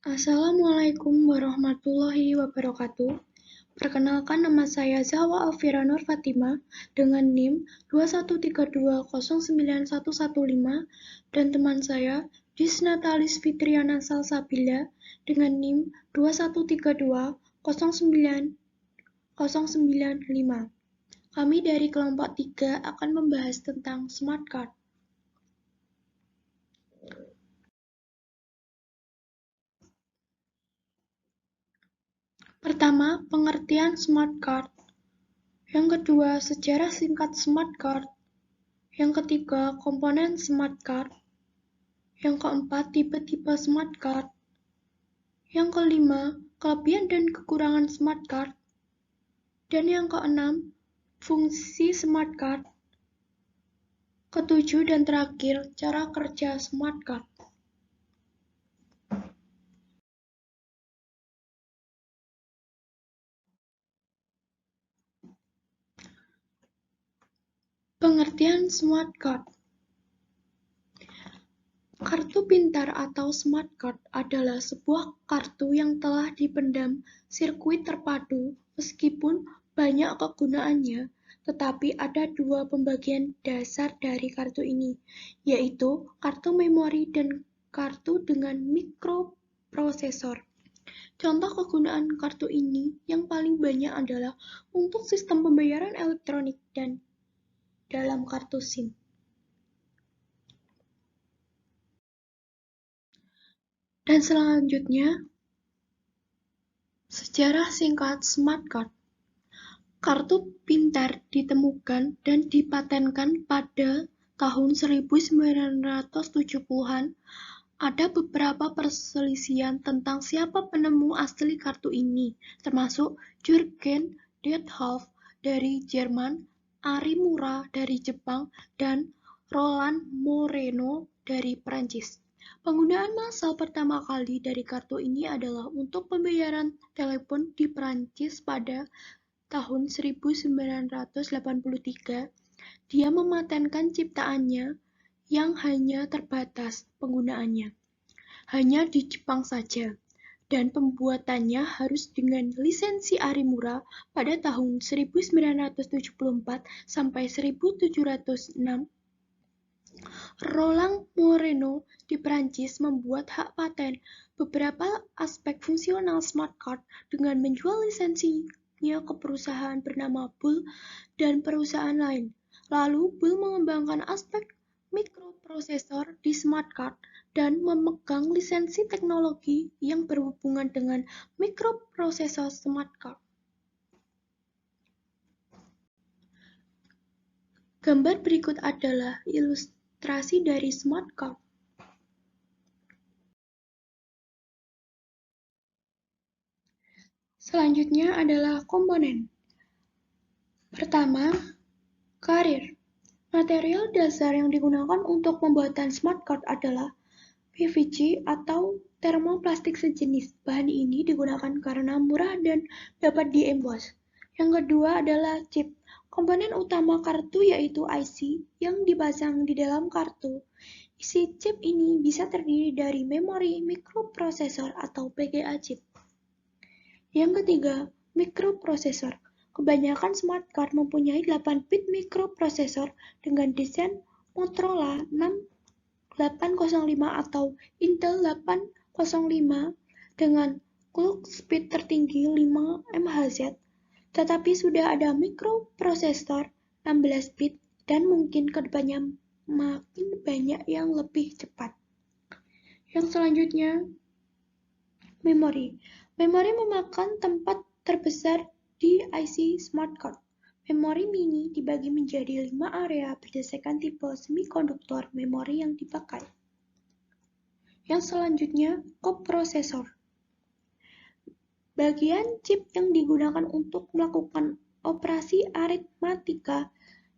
Assalamualaikum warahmatullahi wabarakatuh. Perkenalkan, nama saya Zahwa Alfira Nur Fatimah dengan NIM 213209115 dan teman saya Disnatalis Fitriana Salsabila dengan NIM 213209095. Kami dari kelompok 3 akan membahas tentang smart card. Pertama, pengertian smart card. Yang kedua, sejarah singkat smart card. Yang ketiga, komponen smart card. Yang keempat, tipe-tipe smart card. Yang kelima, kelebihan dan kekurangan smart card. Dan yang keenam, fungsi smart card. Ketujuh dan terakhir, cara kerja smart card. Pengertian smart card. Kartu pintar atau smart card adalah sebuah kartu yang telah dipendam sirkuit terpadu. Meskipun banyak kegunaannya, tetapi ada dua pembagian dasar dari kartu ini, yaitu kartu memori dan kartu dengan mikroprosesor. Contoh kegunaan kartu ini yang paling banyak adalah untuk sistem pembayaran elektronik dan dalam kartu SIM. Dan selanjutnya, sejarah singkat smart card. Kartu pintar ditemukan dan dipatenkan pada tahun 1970-an. Ada beberapa perselisihan tentang siapa penemu asli kartu ini, termasuk Jürgen Detolf dari Jerman, Arimura dari Jepang, dan Roland Moreno dari Prancis. Penggunaan massal pertama kali dari kartu ini adalah untuk pembayaran telepon di Prancis pada tahun 1983. Dia mematenkan ciptaannya yang hanya terbatas penggunaannya, hanya di Jepang saja, dan pembuatannya harus dengan lisensi Arimura pada tahun 1974 sampai 1706. Roland Moreno di Prancis membuat hak paten beberapa aspek fungsional smart card dengan menjual lisensinya ke perusahaan bernama Bull dan perusahaan lain. Lalu Bull mengembangkan aspek mikroprosesor di smart card dan memegang lisensi teknologi yang berhubungan dengan mikroprosesor smart card. Gambar berikut adalah ilustrasi dari smart card. Selanjutnya adalah komponen. Pertama, karir. Material dasar yang digunakan untuk pembuatan smart card adalah PVC atau termoplastik sejenis. Bahan ini digunakan karena murah dan dapat di-emboss. Yang kedua adalah chip. Komponen utama kartu yaitu IC yang dipasang di dalam kartu. Isi chip ini bisa terdiri dari memori, mikroprosesor, atau PGA chip. Yang ketiga, mikroprosesor. Kebanyakan smart card mempunyai 8 bit mikroprosesor dengan desain Motorola 6805 atau Intel 805 dengan clock speed tertinggi 5 MHz, tetapi sudah ada mikroprosesor 16 bit dan mungkin kedepannya makin banyak yang lebih cepat. Yang selanjutnya, memori. Memori memakan tempat terbesar di IC smart card. Memori mini dibagi menjadi 5 area berdasarkan tipe semikonduktor memori yang dipakai. Yang selanjutnya, koprosesor. Bagian chip yang digunakan untuk melakukan operasi aritmatika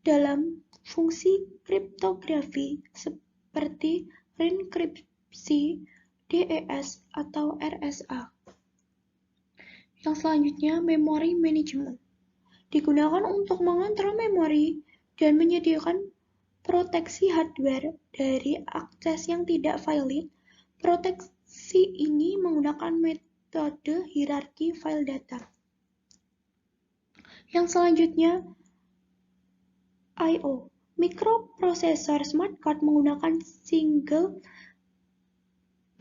dalam fungsi kriptografi seperti enkripsi, DES, atau RSA. Yang selanjutnya, memori management. Digunakan untuk mengontrol memori dan menyediakan proteksi hardware dari akses yang tidak valid. Proteksi ini menggunakan metode hierarki file data. Yang selanjutnya, I/O. Mikroprosesor smart card menggunakan single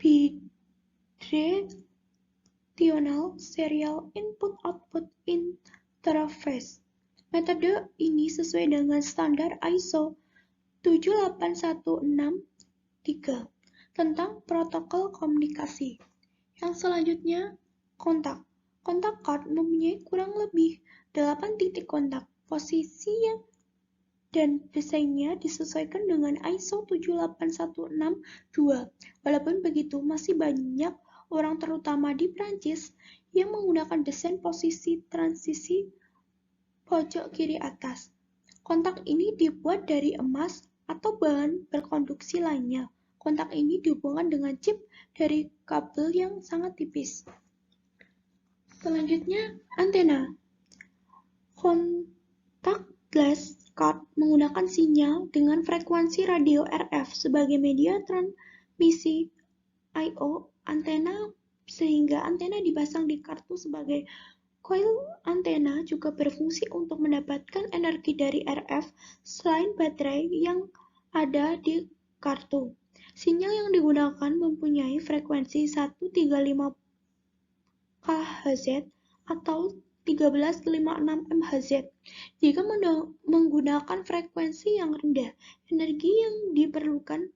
bidirectional serial input-output interface. Metode ini sesuai dengan standar ISO 78163 tentang protokol komunikasi. Yang selanjutnya, kontak. Kontak card mempunyai kurang lebih 8 titik kontak. Posisinya dan desainnya disesuaikan dengan ISO 78162. Walaupun begitu, masih banyak orang terutama di Prancis yang menggunakan desain posisi transisi pojok kiri atas. Kontak ini dibuat dari emas atau bahan berkonduksi lainnya. Kontak ini dihubungkan dengan chip dari kabel yang sangat tipis. Selanjutnya, antena. Contactless card menggunakan sinyal dengan frekuensi radio RF sebagai media transmisi I/O antena, sehingga antena dipasang di kartu sebagai coil. Antena juga berfungsi untuk mendapatkan energi dari RF selain baterai yang ada di kartu. Sinyal yang digunakan mempunyai frekuensi 135 kHz atau 1356 MHz. Jika menggunakan frekuensi yang rendah, energi yang diperlukan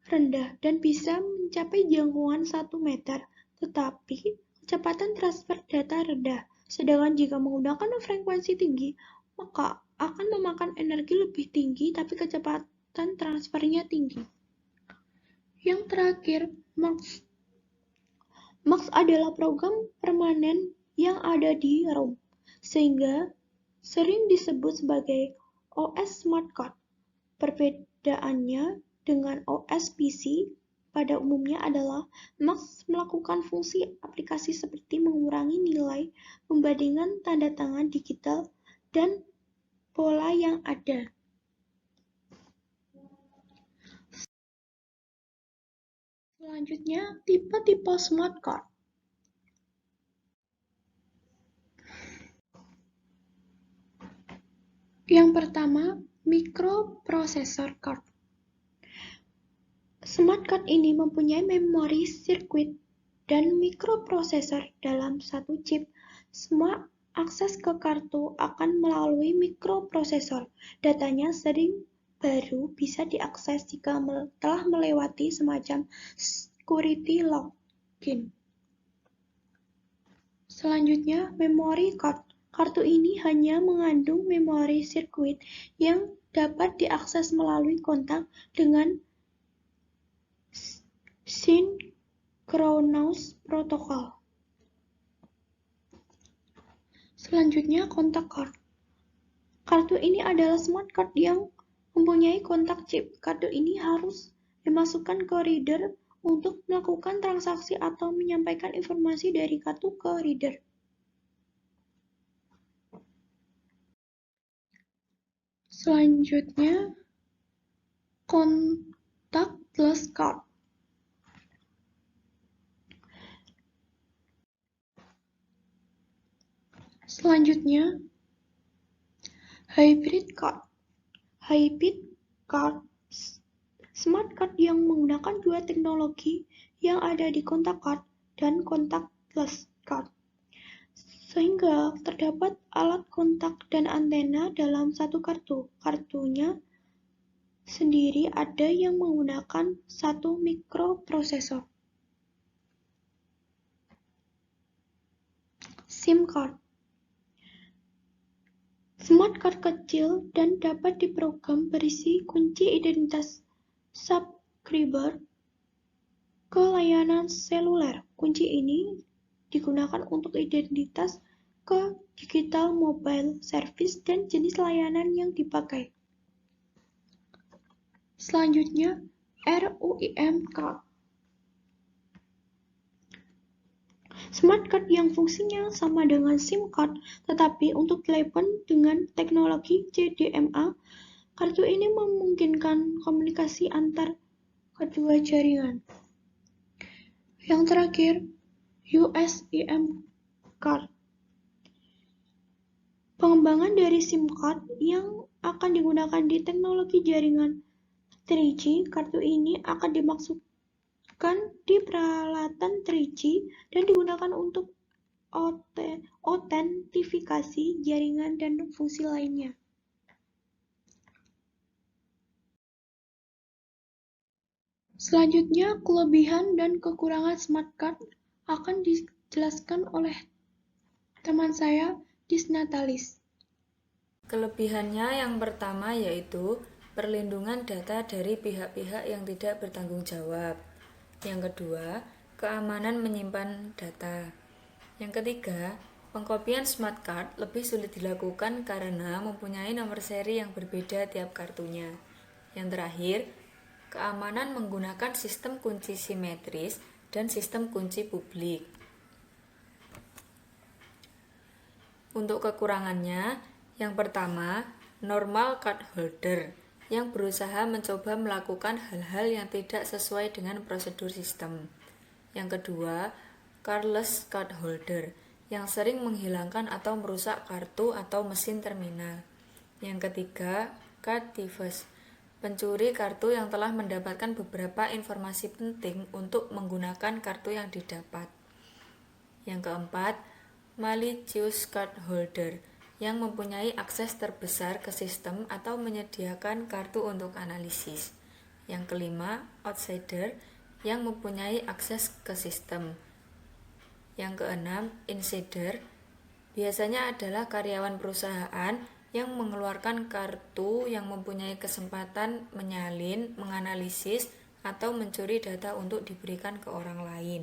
rendah dan bisa mencapai jangkauan 1 meter, tetapi kecepatan transfer data rendah. Sedangkan jika menggunakan frekuensi tinggi, maka akan memakan energi lebih tinggi tapi kecepatan transfernya tinggi. Yang terakhir, MUX. MUX adalah program permanen yang ada di ROM, sehingga sering disebut sebagai OS Smart Card. Perbedaannya dengan OS PC pada umumnya adalah MUX melakukan fungsi aplikasi seperti mengurangi nilai pembandingan tanda tangan digital dan pola yang ada. Selanjutnya, tipe-tipe smart card. Yang pertama, microprocessor card. Smart card ini mempunyai memori sirkuit dan mikroprosesor dalam satu chip. Semua akses ke kartu akan melalui mikroprosesor. Datanya sering baru bisa diakses jika telah melewati semacam security login. Selanjutnya, memory card. Kartu ini hanya mengandung memori sirkuit yang dapat diakses melalui kontak dengan synchronous protocol. Selanjutnya, kontak card. Kartu ini adalah smart card yang mempunyai kontak chip. Kartu ini harus dimasukkan ke reader untuk melakukan transaksi atau menyampaikan informasi dari kartu ke reader. Selanjutnya, contactless card. Selanjutnya, hybrid card. Hybrid card smart card yang menggunakan dua teknologi yang ada di kontak card dan contactless card, sehingga terdapat alat kontak dan antena dalam satu kartu. Kartunya sendiri ada yang menggunakan satu mikroprosesor. SIM card. Smart card kecil dan dapat diprogram berisi kunci identitas subscriber ke layanan seluler. Kunci ini digunakan untuk identitas ke digital mobile service dan jenis layanan yang dipakai. Selanjutnya, RUIM card. Smart card yang fungsinya sama dengan SIM card, tetapi untuk telepon dengan teknologi CDMA. Kartu ini memungkinkan komunikasi antar kedua jaringan. Yang terakhir, USIM card. Pengembangan dari SIM card yang akan digunakan di teknologi jaringan 3G. Kartu ini akan dimasukkan di peralatan 3G dan digunakan untuk autentifikasi jaringan dan fungsi lainnya. Selanjutnya, kelebihan dan kekurangan smart card akan dijelaskan oleh teman saya, Disnatalis. Kelebihannya yang pertama yaitu perlindungan data dari pihak-pihak yang tidak bertanggung jawab. Yang kedua, keamanan menyimpan data. Yang ketiga, pengkopian smart card lebih sulit dilakukan karena mempunyai nomor seri yang berbeda tiap kartunya. Yang terakhir, keamanan menggunakan sistem kunci simetris dan sistem kunci publik. Untuk kekurangannya, yang pertama, normal card holder yang berusaha mencoba melakukan hal-hal yang tidak sesuai dengan prosedur sistem. Yang kedua, cardless card holder yang sering menghilangkan atau merusak kartu atau mesin terminal. Yang ketiga, card thieves, pencuri kartu yang telah mendapatkan beberapa informasi penting untuk menggunakan kartu yang didapat. Yang keempat, malicious card holder yang mempunyai akses terbesar ke sistem atau menyediakan kartu untuk analisis. Yang kelima, outsider yang mempunyai akses ke sistem. Yang keenam, insider biasanya adalah karyawan perusahaan yang mengeluarkan kartu yang mempunyai kesempatan menyalin, menganalisis, atau mencuri data untuk diberikan ke orang lain.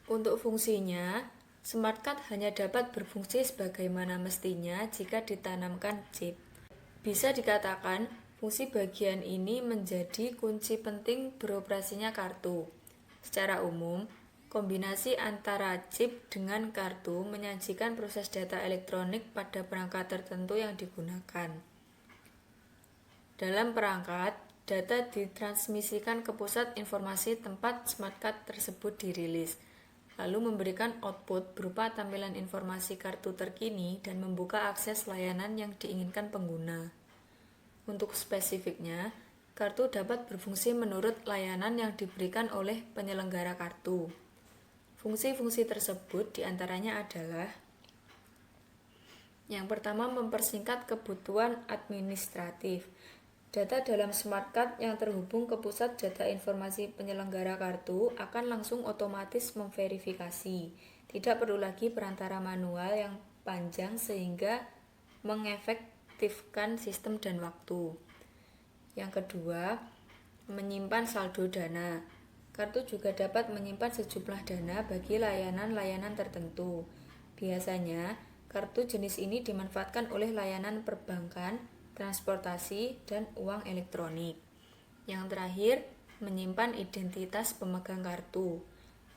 Untuk fungsinya, smart card hanya dapat berfungsi sebagaimana mestinya jika ditanamkan chip. Bisa dikatakan, fungsi bagian ini menjadi kunci penting beroperasinya kartu. Secara umum, kombinasi antara chip dengan kartu menyajikan proses data elektronik pada perangkat tertentu yang digunakan. Dalam perangkat, data ditransmisikan ke pusat informasi tempat smart card tersebut dirilis, lalu memberikan output berupa tampilan informasi kartu terkini dan membuka akses layanan yang diinginkan pengguna. Untuk spesifiknya, kartu dapat berfungsi menurut layanan yang diberikan oleh penyelenggara kartu. Fungsi-fungsi tersebut diantaranya adalah: yang pertama, mempersingkat kebutuhan administratif. Data dalam smart card yang terhubung ke pusat data informasi penyelenggara kartu akan langsung otomatis memverifikasi. Tidak perlu lagi perantara manual yang panjang sehingga mengefektifkan sistem dan waktu. Yang kedua, menyimpan saldo dana. Kartu juga dapat menyimpan sejumlah dana bagi layanan-layanan tertentu. Biasanya, kartu jenis ini dimanfaatkan oleh layanan perbankan, transportasi, dan uang elektronik. Yang terakhir, menyimpan identitas pemegang kartu.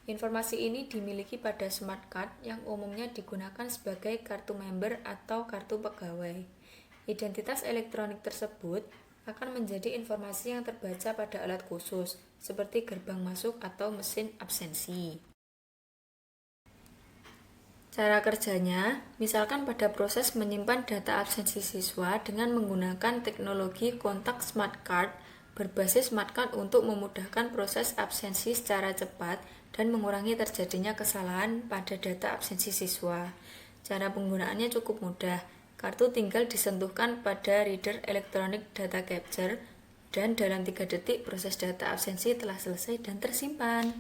Informasi ini dimiliki pada smart card yang umumnya digunakan sebagai kartu member atau kartu pegawai. Identitas elektronik tersebut akan menjadi informasi yang terbaca pada alat khusus, seperti gerbang masuk atau mesin absensi. Cara kerjanya, misalkan pada proses menyimpan data absensi siswa dengan menggunakan teknologi kontak smart card berbasis smart card untuk memudahkan proses absensi secara cepat dan mengurangi terjadinya kesalahan pada data absensi siswa. Cara penggunaannya cukup mudah. Kartu tinggal disentuhkan pada reader electronic data capture dan dalam 3 detik proses data absensi telah selesai dan tersimpan.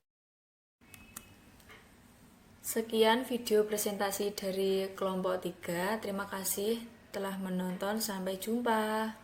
Sekian video presentasi dari kelompok 3. Terima kasih telah menonton. Sampai jumpa.